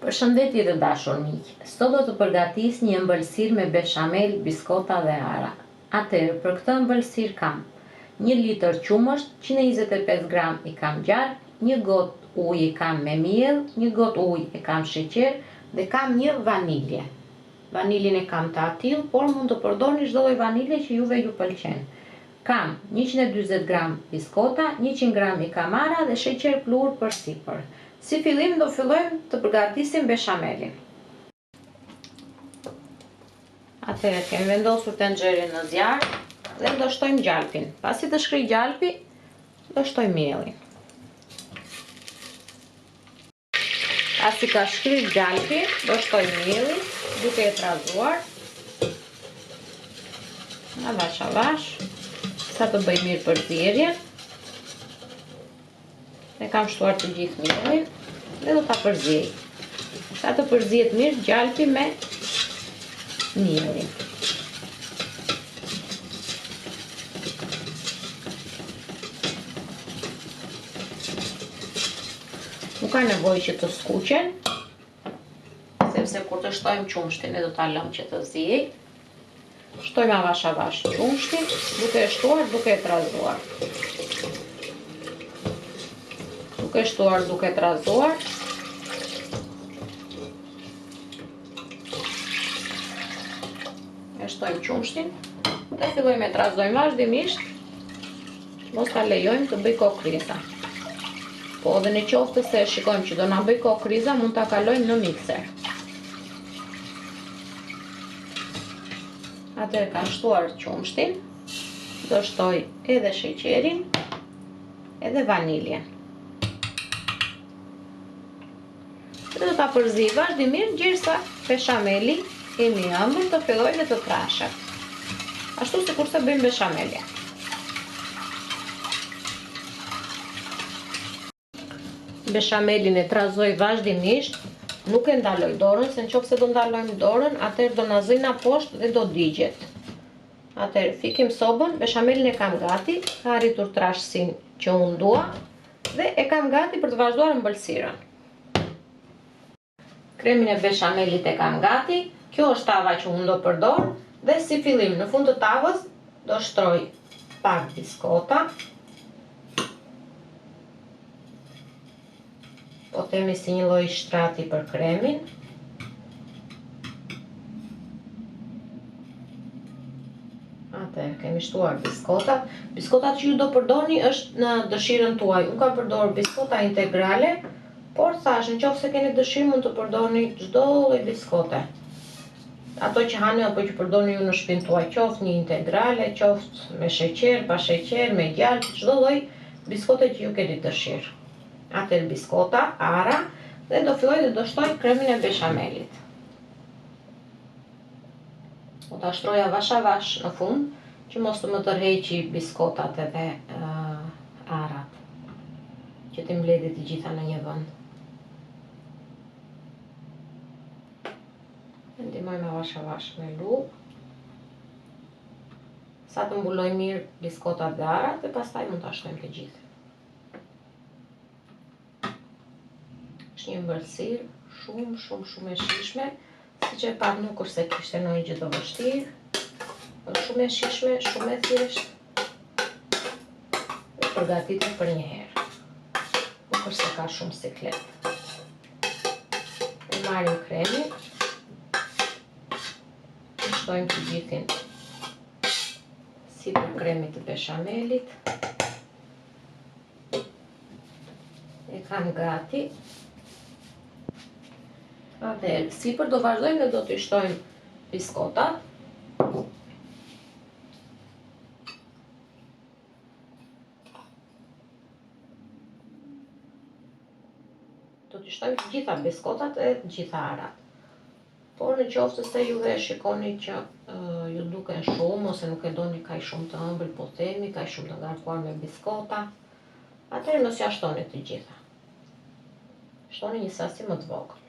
Përshëndetje të dashur miq. Sot do të përgatis një ëmbëlsirë me beshamel, biskota dhe ara. Atëherë, për këtë ëmbëlsirë kam 1 litër qumësht, 125 gram i kam gjarp, 1 gotë ujë i kam me miell, 1 gotë ujë e kam sheqer dhe kam 1 vanilje. Vaniljen e kam të atill, por mund të përdorni çdo lloj vanilje që juve ju pëlqen. Kam 140 gram biskota, 100 gram i kam ara dhe sheqer pluhur për sipër. Si fillim do fillojmë të përgatisim beshamelin. Atëherë kemi vendosur tenxherin në zjarr dhe do shtojmë gjalpin. Pasi të shkrijë gjalpi, do shtojmë miellin. Pasi ka shkrirë gjalpi, do shtojmë miellin duke e trazuar. Avash avash, sa të bëj mirë përzierjen. E kam shtuar të gjithë miellin dhe do ta përziej. Sa të përzihet mirë gjalpi me miellin. Nuk ka nevojë që të skuqen, sepse kur të shtojmë qumshtin e do ta lëmë që të ziej. Shtojmë avash avash qumshtin, duke e shtuar, duke e trazuar. Duke shtuar, duke trazuar. E shtojmë qumshtin dhe fillojmë e trazojmë vazhdimisht, mos ta lejojmë të bëj kokriza. Po edhe në qoftë se shikojmë që do na bëj kokriza, mund ta kalojmë në mikser. Atëherë kam shtuar qumshtin, do shtoj edhe sheqerin, edhe vaniljen. Dhe do ta përzij vazhdimisht derisa beshameli i ëmbël të fillojë dhe të trashet. Ashtu sikurse bëjmë beshamelin. Beshamelin e trazoj vazhdimisht, nuk e ndaloj dorën, se nëse do ndalojmë dorën, atëherë do na zëjna poshtë dhe do digjet. Atëherë fikim sobën, beshamelin e kam gati, ka arritur trashësinë që unë dua dhe e kam gati për të vazhduar ëmbëlsirën. Kremin e beshamelit e kam gati, kjo është tava që unë do përdor dhe si fillim në fund të tavës do shtroj pak biskota. Po themi si një lloj shtrati për kremin. Atëherë kemi shtuar biskotat. Biskotat që ju do përdorni është në dëshirën tuaj. Unë kam përdorur biskota integrale, por thash, nëse keni dëshirë mund të përdorni çdo lloj biskote. Ato që hani apo që përdorni ju në shtëpinë tuaj, qoftë një integrale, qoftë me sheqer, pa sheqer, me gjalp, çdo lloj biskote që ju keni dëshirë. Atëherë biskota, ara dhe do filloj dhe do shtoj kremin e beshamelit. Do ta shtroj avash avash në fund, që mos të më tërheqi biskotat edhe arat, që të mbledhi të gjitha në një vend. Ndihmojmë avash avash me lugë, sa të mbuloj mirë biskotat dhe arat dhe pastaj mund ta shtojmë të gjithë. Është një ëmbëlsirë shumë e shijshme, siç e pat nuk është se kishte ndonjë gjë të vështirë, është shumë e shijshme, shumë e thjeshtë dhe përgatitet për një herë. Nuk është se ka shumë siklet. E marrim kremin, shtojmë të gjithin sipër kremit të beshamelit. E kam gati. Atëherë, sipër do vazhdojmë dhe do t'i shtojmë biskotat. Do t'i shtojmë të gjitha biskotat e të gjitha arat. Por në qoftë se juve e shikoni që ju duken shumë ose nuk e doni kaq shumë të ëmbël, po themi kaq shumë të ngarkuar me biskota, atëherë mos ja shtoni të gjitha. Shtoni një sasi më të vogël.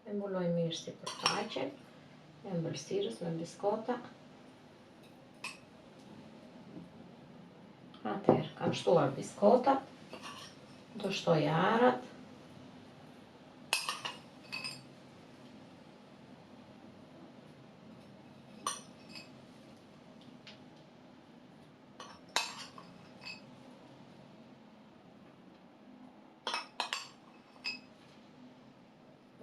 E mbuloj mirë sipërfaqen e ëmbëlsirës me biskota. Atëherë, kam shtuar biskotat, do shtoj arat.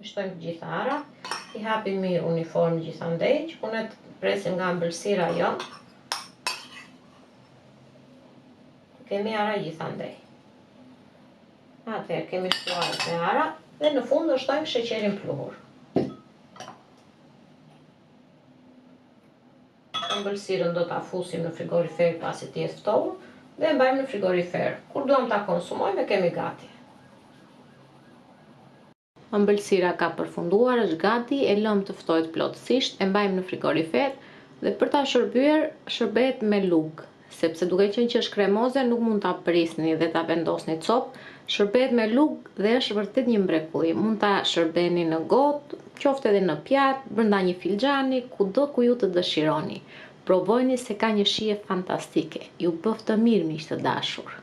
I shtojmë gjitha arat, i hapim mirë uniform gjithandej, që punet presim nga ëmbëlsira jonë. Kemi ara gjithandej. Atëherë kemi shtuar me ara dhe në fund do shtojmë sheqerin pluhur. Ëmbëlsirën do ta fusim në frigorifer pasi të jetë ftohur dhe e mbajmë në frigorifer. Kur duam ta konsumojmë e kemi gati. Ëmbëlsira ka përfunduar, është gati, e lëmë të ftohet plotësisht, e mbajmë në frigorifer dhe për ta shërbyer shërbehet me lugë, sepse duke qenë që është kremoze nuk mund ta prisni dhe ta vendosni copë, shërbehet me lugë dhe është vërtet një mrekulli. Mund ta shërbeni në gotë, qoftë edhe në pjatë, brenda një filxhani, kudo ku ju të dëshironi. Provojeni se ka një shije fantastike. Ju bëf të mirë, miq të dashur.